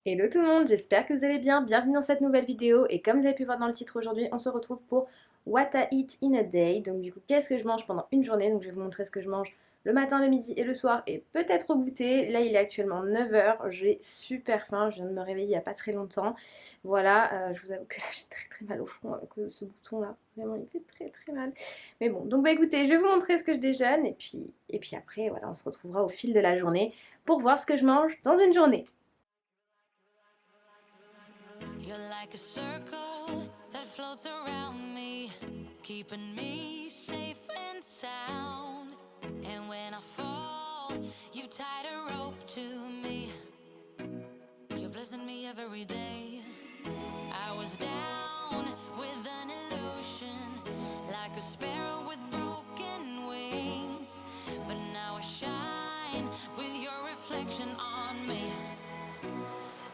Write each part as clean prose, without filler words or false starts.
Hello tout le monde, j'espère que vous allez bien, bienvenue dans cette nouvelle vidéo et comme vous avez pu voir dans le titre aujourd'hui, on se retrouve pour What I Eat in a Day. Donc du coup, qu'est-ce que je mange pendant une journée? Donc je vais vous montrer ce que je mange le matin, le midi et le soir et peut-être au goûter. Là il est actuellement 9 heures, j'ai super faim, je viens de me réveiller il n'y a pas très longtemps. Voilà, je vous avoue que là j'ai très mal au front à cause de ce bouton là, vraiment il me fait très mal. Mais bon, donc bah écoutez, je vais vous montrer ce que je déjeune et puis après voilà, on se retrouvera au fil de la journée pour voir ce que je mange dans une journée. You're like a circle that floats around me, keeping me safe and sound. And when I fall, you tied a rope to me. You're blessing me every day. I was down with an illusion, like a sparrow with broken wings. But now I shine with your reflection on me.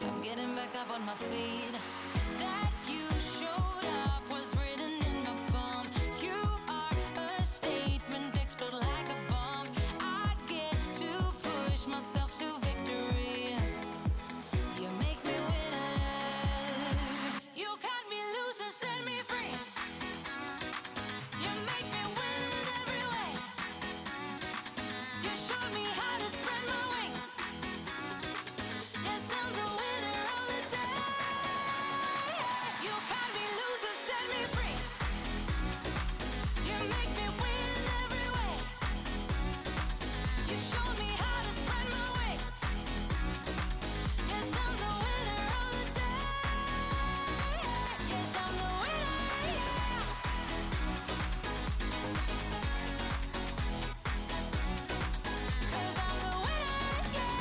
I'm getting back up on my feet. That you showed up was written in my palm. You are a statement, explode like a bomb. I get to push myself to victory. You make me winner. You cut me loose and set me free. You make me win in every way. You showed me how to spread my wings. Yes, I'm the winner of the day. You cut me loose and set me free. You make me win in every way. You showed me how to spread my wings. Yes, I'm the winner of the day. Yes, I'm the winner, yeah. 'Cause I'm the winner, yes.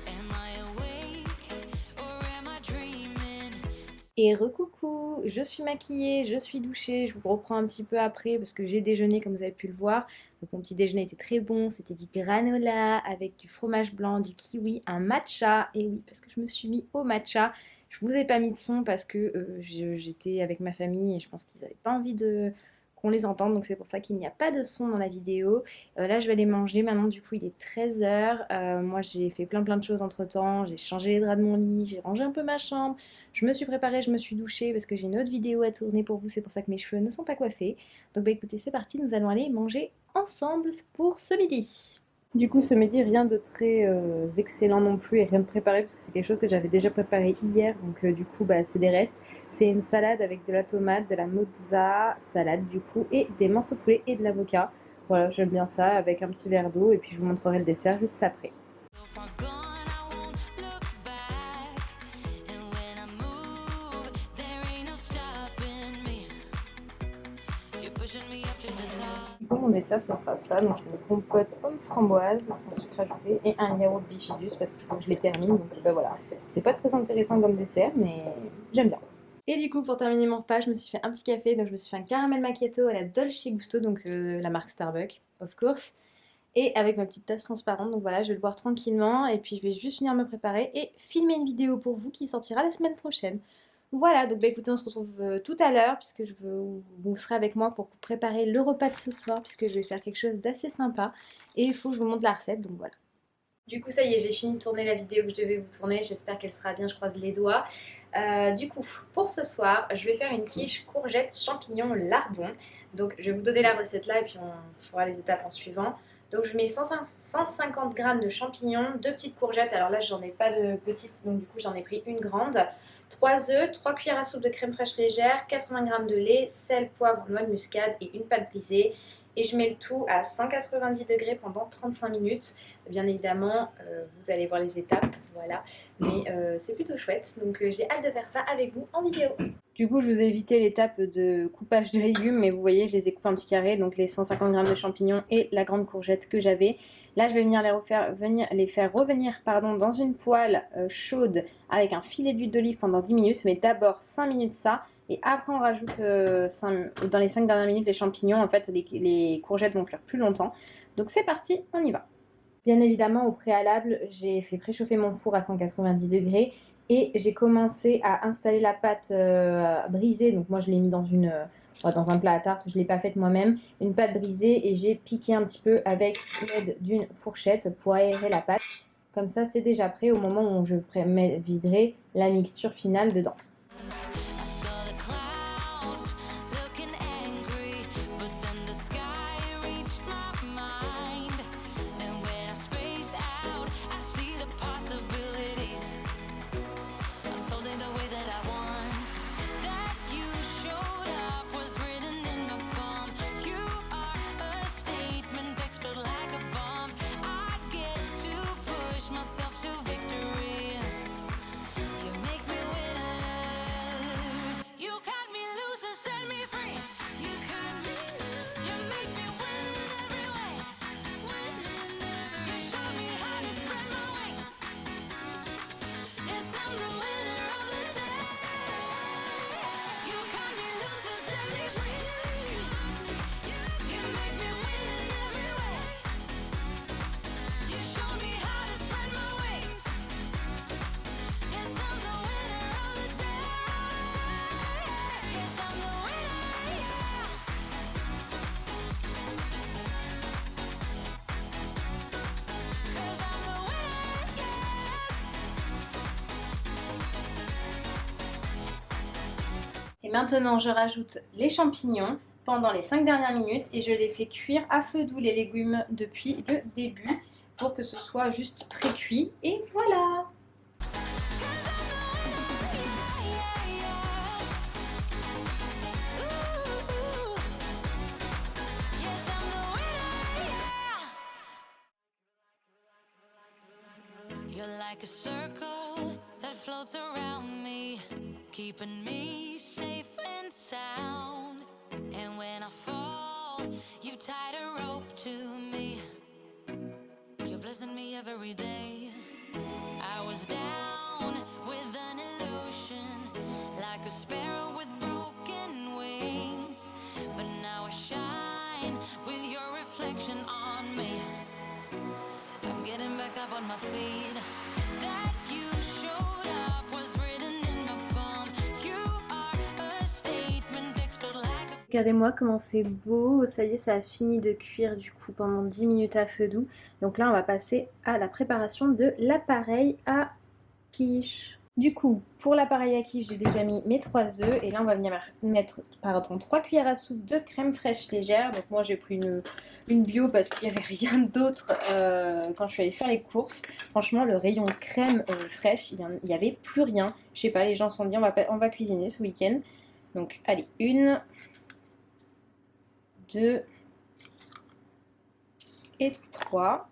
Am I awake or am I dreaming? Et recoucou, je suis maquillée, je suis douchée, je vous reprends un petit peu après parce que j'ai déjeuné comme vous avez pu le voir. Donc mon petit déjeuner était très bon, c'était du granola avec du fromage blanc, du kiwi, un matcha. Et oui, parce que je me suis mis au matcha. Je vous ai pas mis de son parce que j'étais avec ma famille et je pense qu'ils n'avaient pas envie de qu'on les entende. Donc c'est pour ça qu'il n'y a pas de son dans la vidéo. Là je vais aller manger maintenant, du coup il est 13 h. Moi j'ai fait plein de choses entre temps. J'ai changé les draps de mon lit, j'ai rangé un peu ma chambre. Je me suis préparée, je me suis douchée parce que j'ai une autre vidéo à tourner pour vous, c'est pour ça que mes cheveux ne sont pas coiffés. Donc bah écoutez, c'est parti, nous allons aller manger ensemble pour ce midi. Du coup, ce midi, rien de très excellent non plus et rien de préparé parce que c'est quelque chose que j'avais déjà préparé hier. Donc du coup, bah, c'est des restes. C'est une salade avec de la tomate, de la mozza salade du coup et des morceaux de poulet et de l'avocat. Voilà, j'aime bien ça avec un petit verre d'eau et puis je vous montrerai le dessert juste après. So far gone, I won't look back. And when I move, there ain't no stopping me. You're pushing me up to the top. Du coup, mon dessert, ce sera ça. Donc, c'est une compote pomme framboise sans sucre ajouté et un yaourt bifidus parce qu'il faut que je les termine. Donc, ben voilà. C'est pas très intéressant comme dessert, mais j'aime bien. Et du coup, pour terminer mon repas, je me suis fait un petit café. Donc, je me suis fait un caramel macchiato à la Dolce Gusto, donc la marque Starbucks, of course. Et avec ma petite tasse transparente. Donc voilà, je vais le boire tranquillement. Et puis, je vais juste finir me préparer et filmer une vidéo pour vous qui sortira la semaine prochaine. Voilà, donc bah écoutez, on se retrouve tout à l'heure puisque vous serez avec moi pour préparer le repas de ce soir puisque je vais faire quelque chose d'assez sympa et il faut que je vous montre la recette, donc voilà. Du coup, ça y est, j'ai fini de tourner la vidéo que je devais vous tourner. J'espère qu'elle sera bien, je croise les doigts. Du coup, pour ce soir, je vais faire une quiche courgette champignons lardon. Donc, je vais vous donner la recette là et puis on fera les étapes en suivant. Donc, je mets 150 g de champignons, 2 petites courgettes. Alors là, j'en ai pas de petites, donc du coup, j'en ai pris une grande. 3 œufs, 3 cuillères à soupe de crème fraîche légère, 80 g de lait, sel, poivre, noix de muscade et une pâte brisée. Et je mets le tout à 190 degrés pendant 35 minutes. Bien évidemment, vous allez voir les étapes, voilà. Mais c'est plutôt chouette, donc j'ai hâte de faire ça avec vous en vidéo. Du coup, je vous ai évité l'étape de coupage de légumes, mais vous voyez, je les ai coupés en petits carrés, donc les 150 g de champignons et la grande courgette que j'avais. Là, je vais venir les faire revenir dans une poêle chaude avec un filet d'huile d'olive pendant 10 minutes, mais d'abord 5 minutes ça, et après on rajoute dans les 5 dernières minutes les champignons. En fait, les courgettes vont cuire plus longtemps. Donc c'est parti, on y va. Bien évidemment, au préalable, j'ai fait préchauffer mon four à 190 degrés et j'ai commencé à installer la pâte brisée. Donc moi, je l'ai mis dans une dans un plat à tarte. Je ne l'ai pas faite moi-même. Une pâte brisée et j'ai piqué un petit peu avec l'aide d'une fourchette pour aérer la pâte. Comme ça, c'est déjà prêt au moment où je viderai la mixture finale dedans. Et maintenant, je rajoute les champignons pendant les 5 dernières minutes et je les fais cuire à feu doux les légumes depuis le début pour que ce soit juste pré-cuit. Et voilà! You're like a circle that floats around me, keeping me safe and sound. And when I fall, you tied a rope to me. You're blessing me every day. I was down with an illusion, like a sparrow with broken wings. But now I shine with your reflection on me. I'm getting back up on my feet. That you showed up was written in my palm. You are a statement, explode like a... Regardez-moi comment c'est beau, ça y est, ça a fini de cuire du coup pendant 10 minutes à feu doux. Donc là, on va passer à la préparation de l'appareil à quiche. Du coup, pour l'appareil à quiche, j'ai déjà mis mes 3 œufs et là, on va venir mettre 3 cuillères à soupe de crème fraîche légère. Donc moi, j'ai pris une bio parce qu'il n'y avait rien d'autre quand je suis allée faire les courses. Franchement, le rayon crème fraîche, il n'y avait plus rien. Je sais pas, les gens se sont dit, on va cuisiner ce week-end. Donc, allez, 1, 2 et 3.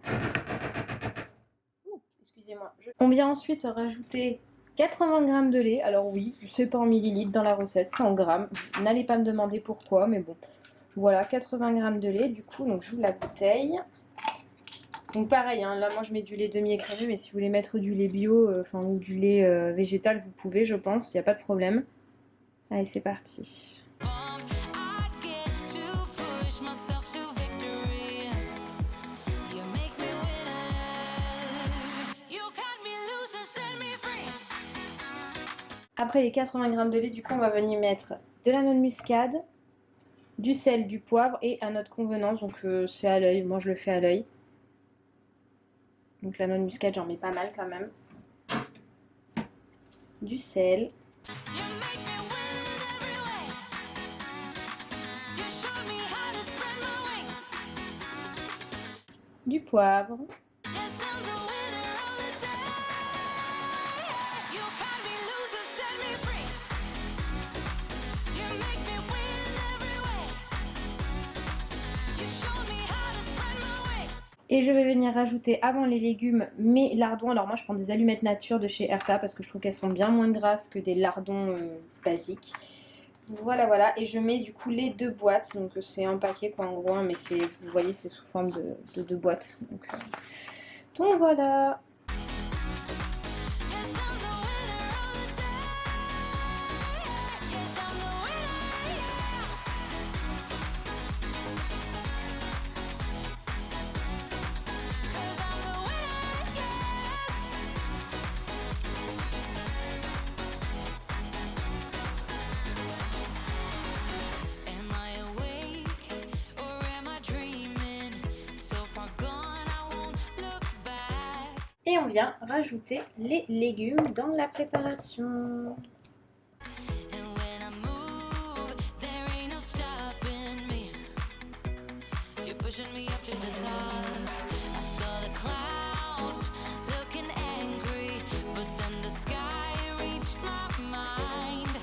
Excusez-moi. On vient ensuite rajouter 80 g de lait. Alors oui, je sais pas en millilitres dans la recette, c'est en grammes. N'allez pas me demander pourquoi, mais bon. Voilà, 80 g de lait. Du coup, donc j'ouvre la bouteille. Donc pareil, hein, là moi je mets du lait demi-écrémé, mais si vous voulez mettre du lait bio, ou du lait végétal, vous pouvez, je pense, il n'y a pas de problème. Allez, c'est parti. Après les 80 g de lait, du coup, on va venir mettre de la noix de muscade, du sel, du poivre et à notre convenance. Donc c'est à l'œil, moi je le fais à l'œil. Donc la noix de muscade, j'en mets pas mal quand même. Du sel. Du poivre. Et je vais venir rajouter avant les légumes mes lardons. Alors moi je prends des allumettes nature de chez Erta parce que je trouve qu'elles sont bien moins grasses que des lardons basiques. Voilà, voilà. Et je mets du coup les 2 boîtes. Donc c'est un paquet quoi en gros, hein, mais vous voyez c'est sous forme de 2 boîtes. Donc voilà. Et on vient rajouter les légumes dans la préparation. And when I move, there ain't no stopping me. You're pushing me up to the top. I saw the clouds looking angry, but then the sky reached my mind.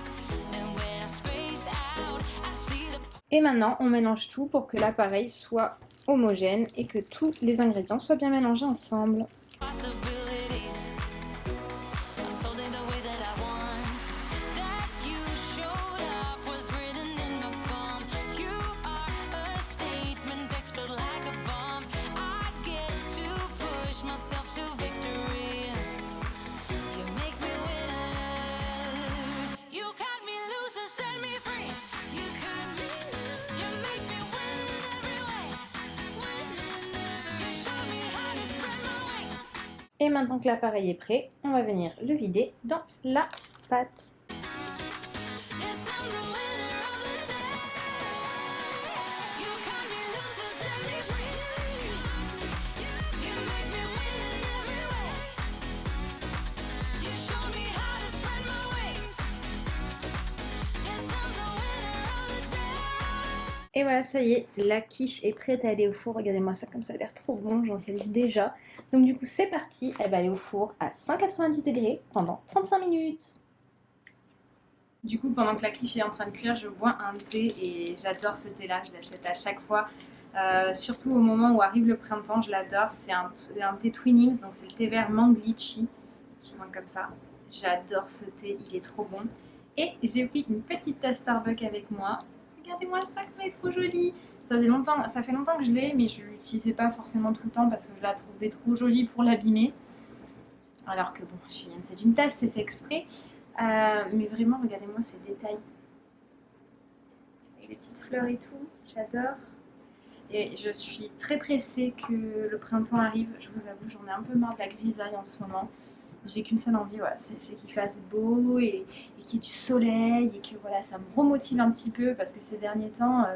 And when I space out, I see the Et maintenant, on mélange tout pour que l'appareil soit homogène et que tous les ingrédients soient bien mélangés ensemble. possibilities unfolding the way that I want. That you showed up was written in the palm. You are a statement, explode like a bomb. I get to push myself to victory. You make me winner. You cut me loose and set me free. You cut me loose. You make me win in every way. Win in every way. You show me how to spread my wings. Et maintenant que l'appareil est prêt, on va venir le vider dans la pâte. Yes, I'm the winner of the day. You cut me loose and set me free. You make me win in every way. You show me how to spread my wings. Yes, I'm the winner of the day. Et voilà, ça y est, la quiche est prête à aller au four. Regardez-moi ça, comme ça a l'air trop bon, j'en salive déjà. Donc du coup, c'est parti, elle va aller au four à 190 degrés pendant 35 minutes. Du coup, pendant que la quiche est en train de cuire, je bois un thé et j'adore ce thé-là, je l'achète à chaque fois. Surtout au moment où arrive le printemps, je l'adore. C'est un thé Twinings, donc c'est le thé vert mangue litchi, comme ça. J'adore ce thé, il est trop bon. Et j'ai pris une petite tasse Starbucks avec moi. Regardez-moi ça, comme elle est trop jolie. Ça fait longtemps que je l'ai, mais je ne l'utilisais pas forcément tout le temps parce que je la trouvais trop jolie pour l'abîmer. Alors que bon, c'est une tasse, c'est fait exprès. Mais vraiment, regardez-moi ces détails. Avec les petites fleurs et tout, j'adore. Et je suis très pressée que le printemps arrive. Je vous avoue, j'en ai un peu marre de la grisaille en ce moment. J'ai qu'une seule envie, voilà, c'est qu'il fasse beau et qu'il y ait du soleil et que voilà, ça me remotive un petit peu parce que ces derniers temps,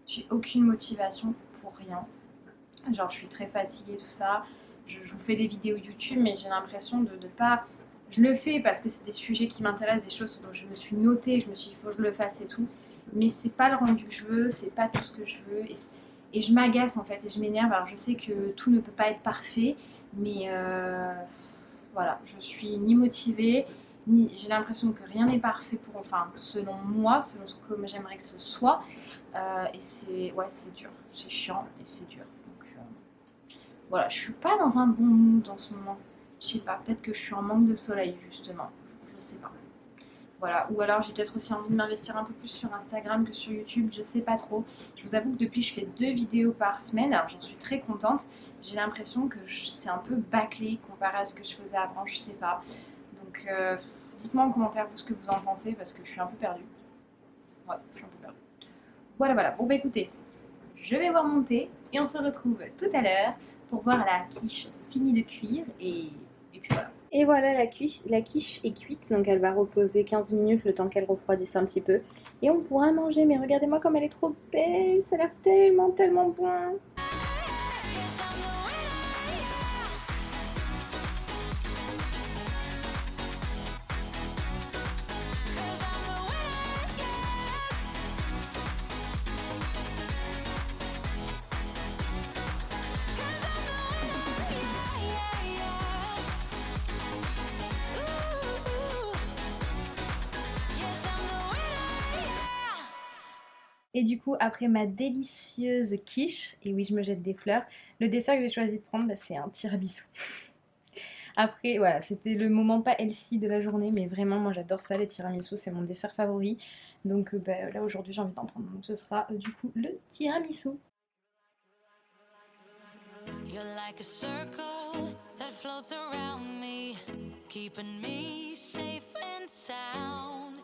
j'ai aucune motivation pour rien. Genre, je suis très fatiguée, tout ça. Je vous fais des vidéos YouTube, mais j'ai l'impression de pas. Je le fais parce que c'est des sujets qui m'intéressent, des choses dont je me suis notée, je me suis dit, il faut que je le fasse et tout. Mais c'est pas le rendu que je veux, c'est pas tout ce que je veux. Et je m'agace en fait, et je m'énerve. Alors, je sais que tout ne peut pas être parfait, mais voilà, je suis ni motivée, ni j'ai l'impression que rien n'est parfait enfin, selon moi, selon ce que j'aimerais que ce soit. Et c'est dur, c'est chiant et c'est dur. Donc voilà, je suis pas dans un bon mood en ce moment. Je sais pas, peut-être que je suis en manque de soleil justement, je sais pas. Voilà, ou alors j'ai peut-être aussi envie de m'investir un peu plus sur Instagram que sur YouTube, je sais pas trop. Je vous avoue que depuis je fais 2 vidéos par semaine, alors j'en suis très contente. J'ai l'impression que c'est un peu bâclé comparé à ce que je faisais avant, je sais pas. Donc dites-moi en commentaire vous ce que vous en pensez parce que je suis un peu perdue. Ouais, je suis un peu perdue. Voilà. Bon bah écoutez, je vais voir mon thé et on se retrouve tout à l'heure pour voir la quiche finie de cuire et puis voilà. Et voilà, la quiche est cuite, donc elle va reposer 15 minutes le temps qu'elle refroidisse un petit peu. Et on pourra manger, mais regardez-moi comme elle est trop belle, ça a l'air tellement bon. Yes, I'm the winner. Cause I'm the winner, yes. Cause I'm the winner, yeah. Ooh. Yes, I'm the winner, yeah. Et du coup, après ma délicieuse quiche, et oui, je me jette des fleurs, le dessert que j'ai choisi de prendre, c'est un tiramisu. Après, voilà, c'était le moment pas healthy de la journée, mais vraiment, moi j'adore ça, les tiramisu, c'est mon dessert favori. Donc là, aujourd'hui, j'ai envie d'en prendre. Donc ce sera du coup le tiramisu. You're like a circle that floats around me, keeping me safe and sound.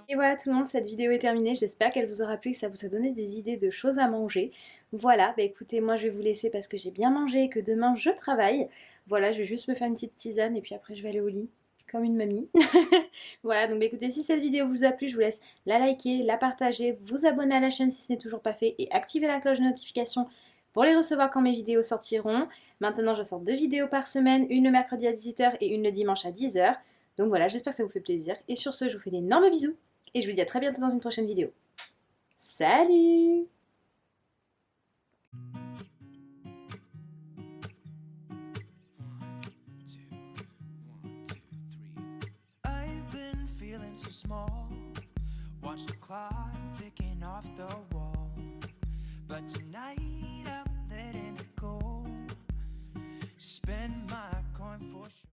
Et voilà tout le monde, cette vidéo est terminée, j'espère qu'elle vous aura plu, que ça vous a donné des idées de choses à manger. Voilà, bah écoutez, moi je vais vous laisser parce que j'ai bien mangé et que demain je travaille. Voilà, je vais juste me faire une petite tisane et puis après je vais aller au lit, comme une mamie. Voilà, donc bah écoutez, si cette vidéo vous a plu, je vous laisse la liker, la partager, vous abonner à la chaîne si ce n'est toujours pas fait et activer la cloche de notification pour les recevoir quand mes vidéos sortiront. Maintenant, je sors 2 vidéos par semaine, une le mercredi à 18h et une le dimanche à 10h. Donc voilà, j'espère que ça vous fait plaisir. Et sur ce, je vous fais d'énormes bisous et je vous dis à très bientôt dans une prochaine vidéo. Salut! So small, watch the clock ticking off the wall, but tonight I'm letting it go, spend my coin for sure.